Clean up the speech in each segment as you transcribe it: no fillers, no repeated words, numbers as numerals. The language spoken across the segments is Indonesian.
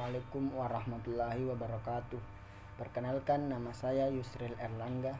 Assalamualaikum warahmatullahi wabarakatuh. Perkenalkan, nama saya Yusril Erlangga,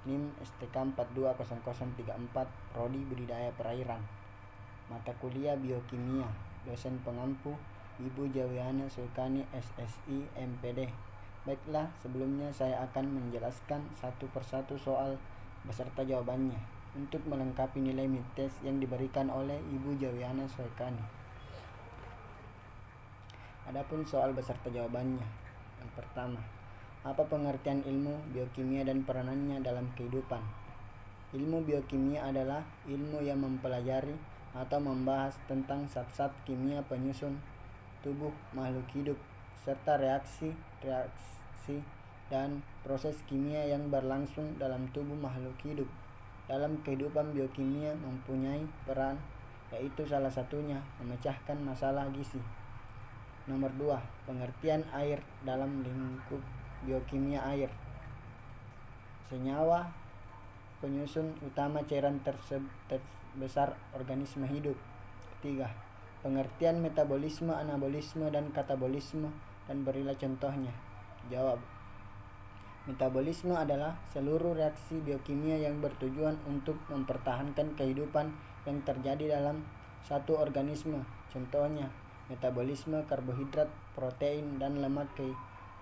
NIM STK 420034, Prodi Budidaya Perairan, mata kuliah Biokimia, dosen pengampu Ibu Jawiana Sulkani SSI MPD. Baiklah, sebelumnya saya akan menjelaskan satu persatu soal beserta jawabannya untuk melengkapi nilai midtest yang diberikan oleh Ibu Jawiana Sulkani. Adapun soal beserta jawabannya. Yang pertama, apa pengertian ilmu biokimia dan peranannya dalam kehidupan? Ilmu biokimia adalah ilmu yang mempelajari atau membahas tentang zat-zat kimia penyusun tubuh makhluk hidup serta reaksi dan proses kimia yang berlangsung dalam tubuh makhluk hidup. Dalam kehidupan biokimia mempunyai peran, yaitu salah satunya memecahkan masalah gizi. Nomor 2, pengertian air dalam lingkup biokimia air. Senyawa penyusun utama cairan terbesar organisme hidup. 3, pengertian metabolisme, anabolisme, dan katabolisme, dan berilah contohnya. Jawab. Metabolisme adalah seluruh reaksi biokimia yang bertujuan untuk mempertahankan kehidupan yang terjadi dalam satu organisme. Contohnya, metabolisme karbohidrat, protein, dan lemak.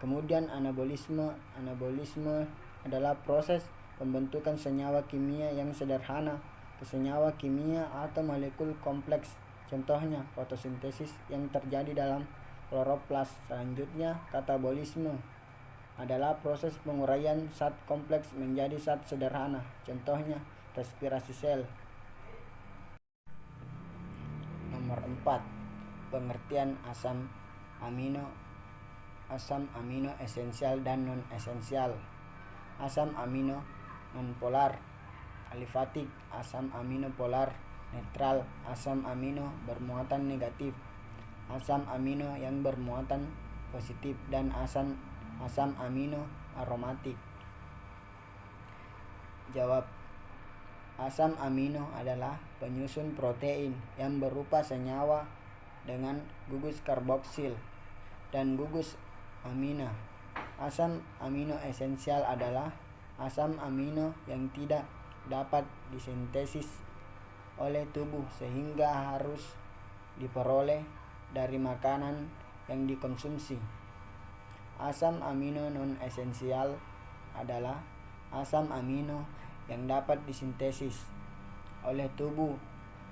Kemudian anabolisme adalah proses pembentukan senyawa kimia yang sederhana ke senyawa kimia atau molekul kompleks. Contohnya fotosintesis yang terjadi dalam kloroplas. Selanjutnya, katabolisme adalah proses penguraian zat kompleks menjadi zat sederhana. Contohnya respirasi sel. Nomor 4, pengertian asam amino esensial dan non esensial. Asam amino nonpolar alifatik, asam amino polar netral, asam amino bermuatan negatif, asam amino yang bermuatan positif, dan asam amino aromatik. Jawab. Asam amino adalah penyusun protein yang berupa senyawa dengan gugus karboksil dan gugus amina. Asam amino esensial adalah asam amino yang tidak dapat disintesis oleh tubuh sehingga harus diperoleh dari makanan yang dikonsumsi. Asam amino non esensial adalah asam amino yang dapat disintesis oleh tubuh.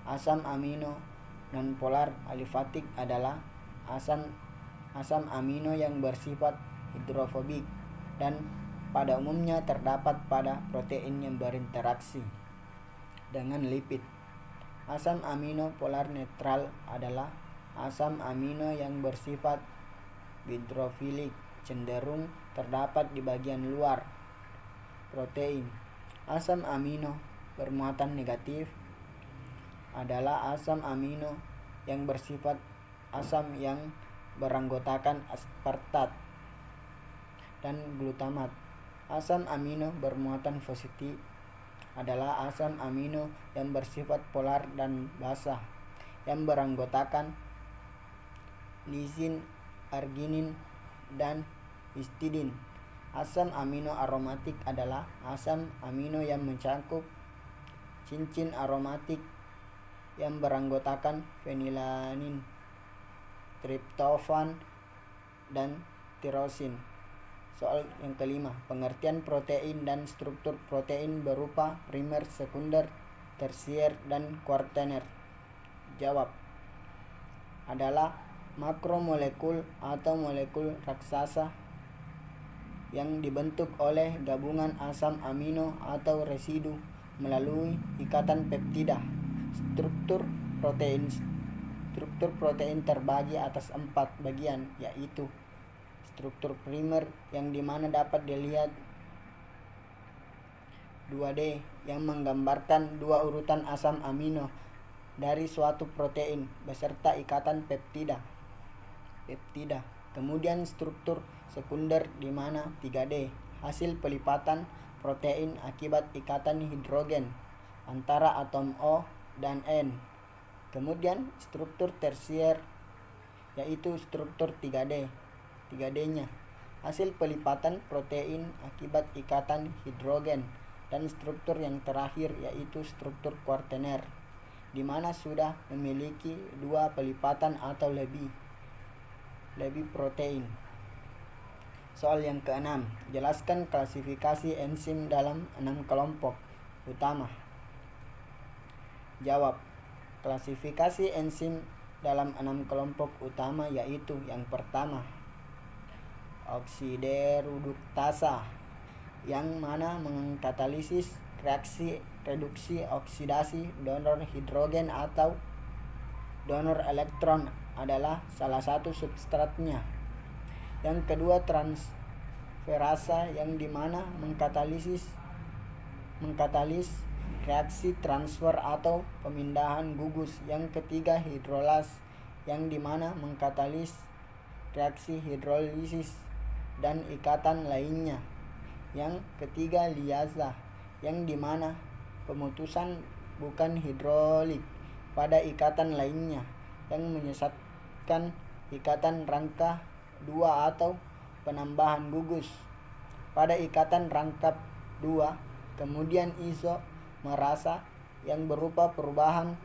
Asam amino nonpolar alifatik adalah asam amino yang bersifat hidrofobik dan pada umumnya terdapat pada protein yang berinteraksi dengan lipid. Asam amino polar netral adalah asam amino yang bersifat hidrofilik, cenderung terdapat di bagian luar protein. Asam amino bermuatan negatif adalah asam amino yang bersifat asam yang beranggotakan aspartat dan glutamat. Asam amino bermuatan positif adalah asam amino yang bersifat polar dan basa yang beranggotakan lisin, arginin, dan histidin. Asam amino aromatik adalah asam amino yang mencakup cincin aromatik yang beranggotakan fenilanin, triptofan, dan tirosin. Soal yang kelima, pengertian protein dan struktur protein berupa primer, sekunder, tersier, dan kuartener. Jawab. Adalah makromolekul atau molekul raksasa yang dibentuk oleh gabungan asam amino atau residu melalui ikatan peptida. Struktur protein terbagi atas 4 bagian, yaitu struktur primer yang dimana dapat dilihat 2D yang menggambarkan 2 urutan asam amino dari suatu protein beserta ikatan peptida. Kemudian struktur sekunder di mana 3D hasil pelipatan protein akibat ikatan hidrogen antara atom O dan N. Kemudian struktur tersier yaitu struktur 3D-nya. Hasil pelipatan protein akibat ikatan hidrogen, dan struktur yang terakhir yaitu struktur kuartener, di mana sudah memiliki 2 pelipatan atau lebih protein. Soal yang ke-6, jelaskan klasifikasi enzim dalam 6 kelompok utama. Jawab. Klasifikasi enzim dalam 6 kelompok utama yaitu yang pertama, oksidereduktasa, yang mana mengkatalisis reaksi reduksi oksidasi donor hidrogen atau donor elektron adalah salah satu substratnya. Yang kedua, transferasa, yang dimana mengkatalis reaksi transfer atau pemindahan gugus. Yang ketiga, hidrolas, yang dimana mengkatalis reaksi hidrolisis dan ikatan lainnya. Yang ketiga, liasa, yang dimana pemutusan bukan hidrolik pada ikatan lainnya yang menyesatkan ikatan rangka 2 atau penambahan gugus pada ikatan rangkap 2. Kemudian isomerasa, yang berupa perubahan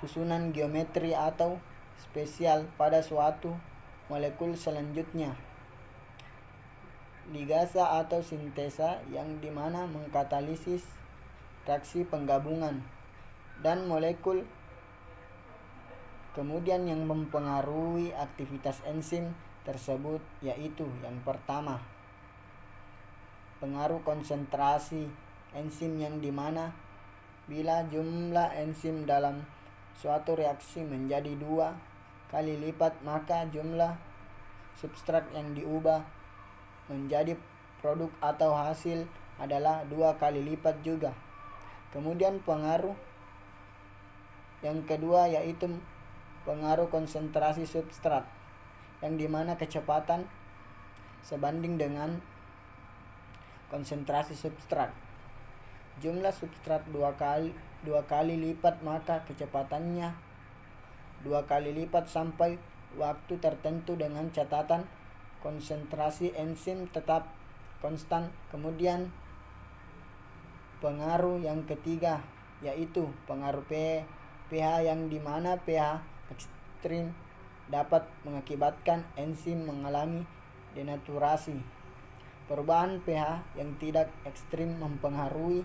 susunan geometri atau spesial pada suatu molekul selanjutnya. Ligasa atau sintesa, yang dimana mengkatalisis reaksi penggabungan dan molekul. Kemudian yang mempengaruhi aktivitas enzim tersebut yaitu yang pertama, pengaruh konsentrasi enzim, yang dimana bila jumlah enzim dalam suatu reaksi menjadi 2 kali lipat, maka jumlah substrat yang diubah menjadi produk atau hasil adalah 2 kali lipat juga. Kemudian pengaruh yang kedua yaitu pengaruh konsentrasi substrat, yang dimana kecepatan sebanding dengan konsentrasi substrat. Jumlah substrat 2 kali lipat, maka kecepatannya 2 kali lipat sampai waktu tertentu dengan catatan konsentrasi enzim tetap konstan. Kemudian pengaruh yang ketiga yaitu pengaruh pH, yang dimana pH ekstrim dapat mengakibatkan enzim mengalami denaturasi. Perubahan pH yang tidak ekstrim mempengaruhi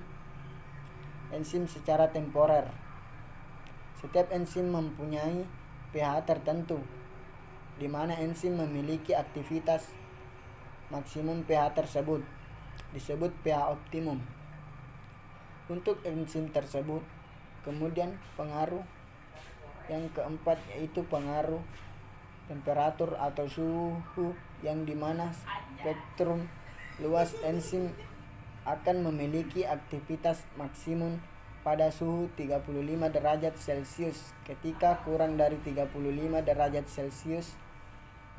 enzim secara temporer. Setiap enzim mempunyai pH tertentu, di mana enzim memiliki aktivitas maksimum pH tersebut disebut pH optimum untuk enzim tersebut. Kemudian pengaruh yang keempat yaitu pengaruh temperatur atau suhu, yang dimana spektrum luas enzim akan memiliki aktivitas maksimum pada suhu 35 derajat Celcius. Ketika kurang dari 35 derajat Celcius,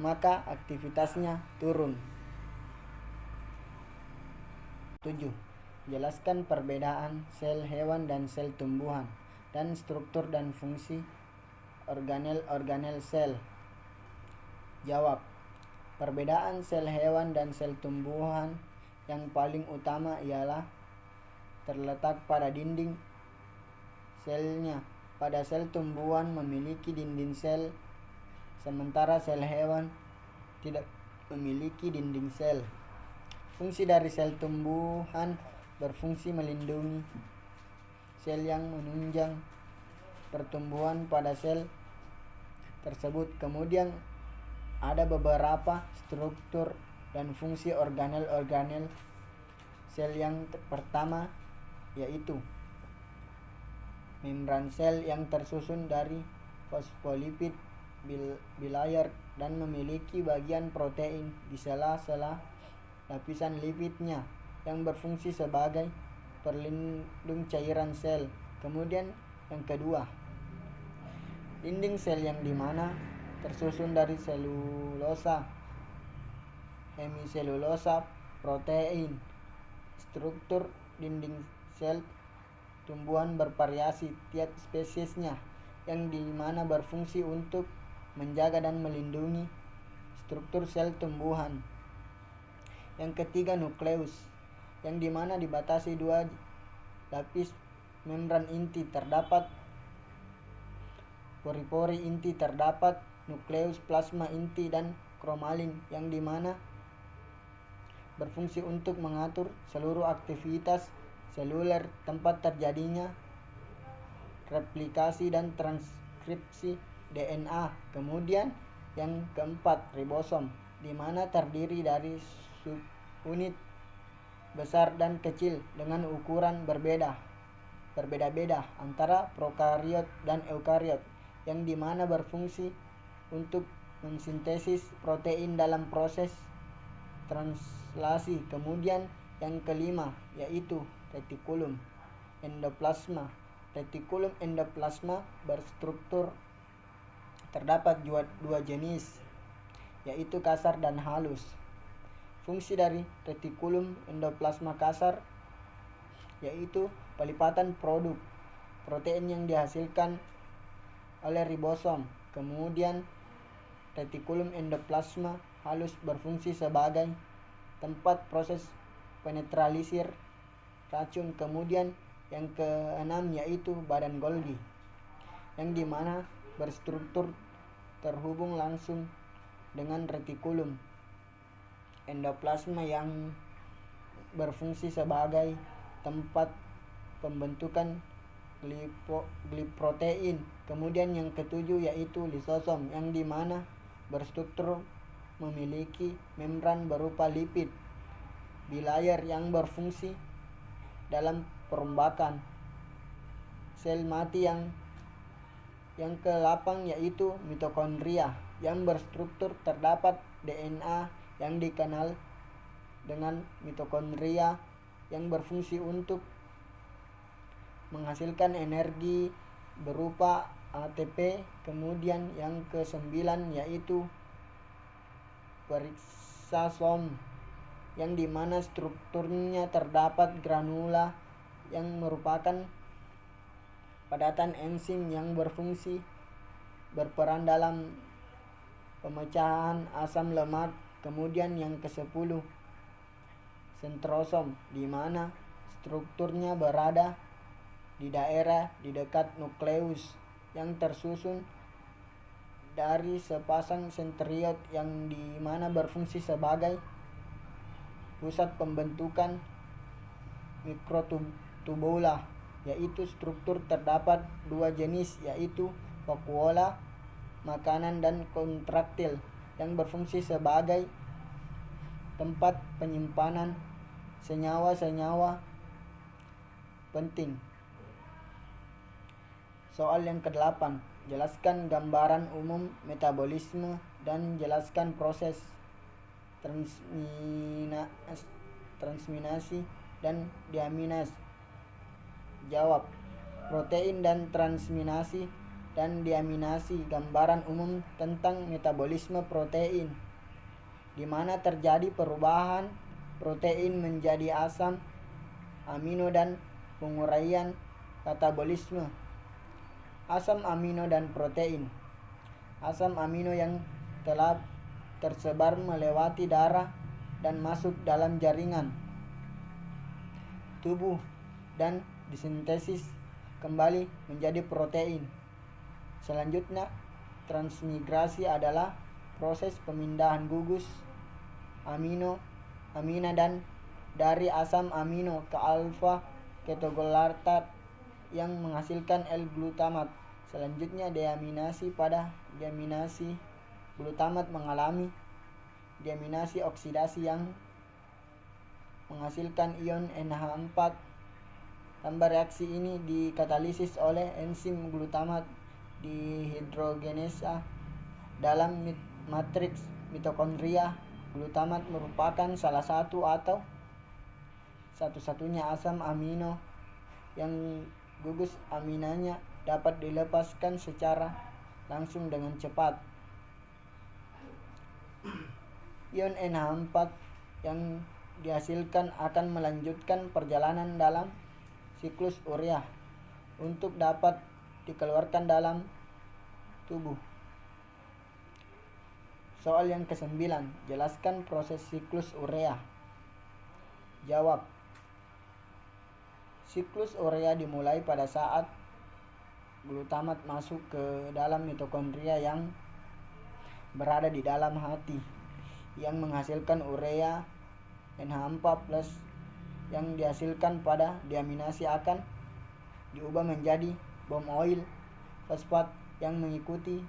maka aktivitasnya turun. 7. Jelaskan perbedaan sel hewan dan sel tumbuhan, dan struktur dan fungsi organel sel. Jawab. Perbedaan sel hewan dan sel tumbuhan yang paling utama ialah terletak pada dinding selnya. Pada sel tumbuhan memiliki dinding sel, sementara sel hewan tidak memiliki dinding sel. Fungsi dari sel tumbuhan berfungsi melindungi sel yang menunjang pertumbuhan pada sel tersebut. Kemudian ada beberapa struktur dan fungsi organel sel. Yang pertama yaitu membran sel, yang tersusun dari fosfolipid bilayer dan memiliki bagian protein di sela-sela lapisan lipidnya yang berfungsi sebagai pelindung cairan sel. Kemudian yang kedua, dinding sel, yang dimana tersusun dari selulosa, hemiselulosa, protein. Struktur dinding sel tumbuhan bervariasi tiap spesiesnya, yang dimana berfungsi untuk menjaga dan melindungi struktur sel tumbuhan. Yang ketiga, nukleus, yang dimana dibatasi 2 lapis membran inti, terdapat pori-pori inti, terdapat nukleus plasma inti dan kromalin, yang dimana berfungsi untuk mengatur seluruh aktivitas seluler, tempat terjadinya replikasi dan transkripsi DNA. Kemudian yang keempat, ribosom, di mana terdiri dari subunit besar dan kecil dengan ukuran berbeda-beda antara prokariot dan eukariot, yang dimana berfungsi untuk mensintesis protein dalam proses translasi. Kemudian yang kelima yaitu retikulum endoplasma. Retikulum endoplasma berstruktur, terdapat 2 jenis yaitu kasar dan halus. Fungsi dari retikulum endoplasma kasar yaitu pelipatan produk protein yang dihasilkan oleh ribosom. Kemudian retikulum endoplasma halus berfungsi sebagai tempat proses penetralisir racun. Kemudian yang keenam yaitu badan Golgi, yang dimana berstruktur terhubung langsung dengan retikulum endoplasma yang berfungsi sebagai tempat pembentukan gliprotein. Kemudian yang ketujuh yaitu lisosom, yang dimana berstruktur memiliki membran berupa lipid bilayer yang berfungsi dalam perombakan sel mati. Yang ke-8 yaitu mitokondria, yang berstruktur terdapat DNA yang dikenal dengan mitokondria yang berfungsi untuk menghasilkan energi berupa ATP. Kemudian yang ke-9 yaitu perisasom, yang dimana strukturnya terdapat granula yang merupakan padatan enzim yang berperan dalam pemecahan asam lemak. Kemudian yang ke-10 sentrosom, di mana strukturnya berada di daerah di dekat nukleus yang tersusun dari sepasang sentriot, yang dimana berfungsi sebagai pusat pembentukan mikrotubula. Yaitu struktur terdapat 2 jenis yaitu vakuola makanan dan kontraktil, yang berfungsi sebagai tempat penyimpanan senyawa-senyawa penting. Soal yang ke-8, jelaskan gambaran umum metabolisme dan jelaskan proses transminasi dan deaminase. Jawab. Protein dan transminasi dan deaminasi. Gambaran umum tentang metabolisme protein, di mana terjadi perubahan protein menjadi asam amino dan penguraian katabolisme asam amino dan protein. Asam amino yang telah tersebar melewati darah dan masuk dalam jaringan tubuh dan disintesis kembali menjadi protein. Selanjutnya, transmigrasi adalah proses pemindahan gugus amina dan dari asam amino ke alfa ketoglutamat yang menghasilkan L-glutamat. Selanjutnya, deaminasi. Pada deaminasi, glutamat mengalami deaminasi oksidasi yang menghasilkan ion NH4. Tambah reaksi ini dikatalisis oleh enzim glutamat dihidrogenasa dalam matriks mitokondria. Glutamat merupakan salah satu atau satu-satunya asam amino yang gugus aminanya dapat dilepaskan secara langsung dengan cepat. Ion NH4 yang dihasilkan akan melanjutkan perjalanan dalam siklus urea untuk dapat dikeluarkan dalam tubuh. Soal yang ke-9, jelaskan proses siklus urea. Jawab. Siklus urea dimulai pada saat glutamat masuk ke dalam mitokondria yang berada di dalam hati, yang menghasilkan urea NH4+ yang dihasilkan pada deaminasi akan diubah menjadi bom oil fosfat yang mengikuti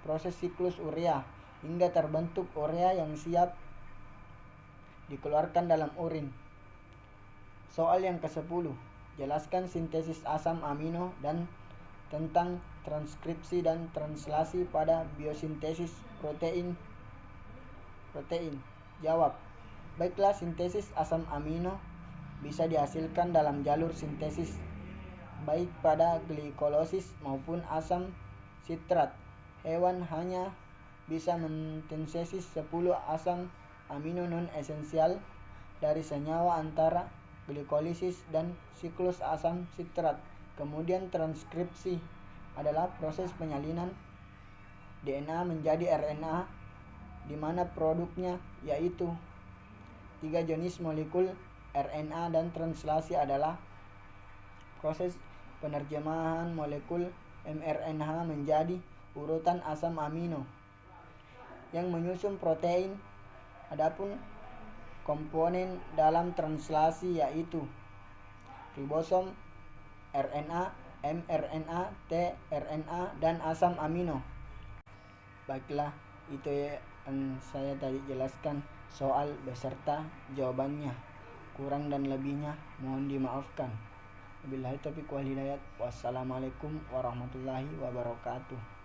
proses siklus urea hingga terbentuk urea yang siap dikeluarkan dalam urin. Soal yang ke-10, jelaskan sintesis asam amino dan tentang transkripsi dan translasi pada biosintesis protein. Jawab. Baiklah, sintesis asam amino bisa dihasilkan dalam jalur sintesis, baik pada glikolosis maupun asam sitrat. Hewan hanya bisa mensintesis 10 asam amino non-esensial dari senyawa antara glikolisis dan siklus asam sitrat. Kemudian transkripsi adalah proses penyalinan DNA menjadi RNA, di mana produknya yaitu 3 jenis molekul RNA, dan translasi adalah proses penerjemahan molekul mRNA menjadi urutan asam amino yang menyusun protein. Adapun komponen dalam translasi yaitu ribosom, RNA, mRNA, tRNA, dan asam amino. Baiklah, itu yang saya tadi jelaskan soal beserta jawabannya. Kurang dan lebihnya mohon dimaafkan. Wabillahi taufiq wal hidayah. Wassalamualaikum warahmatullahi wabarakatuh.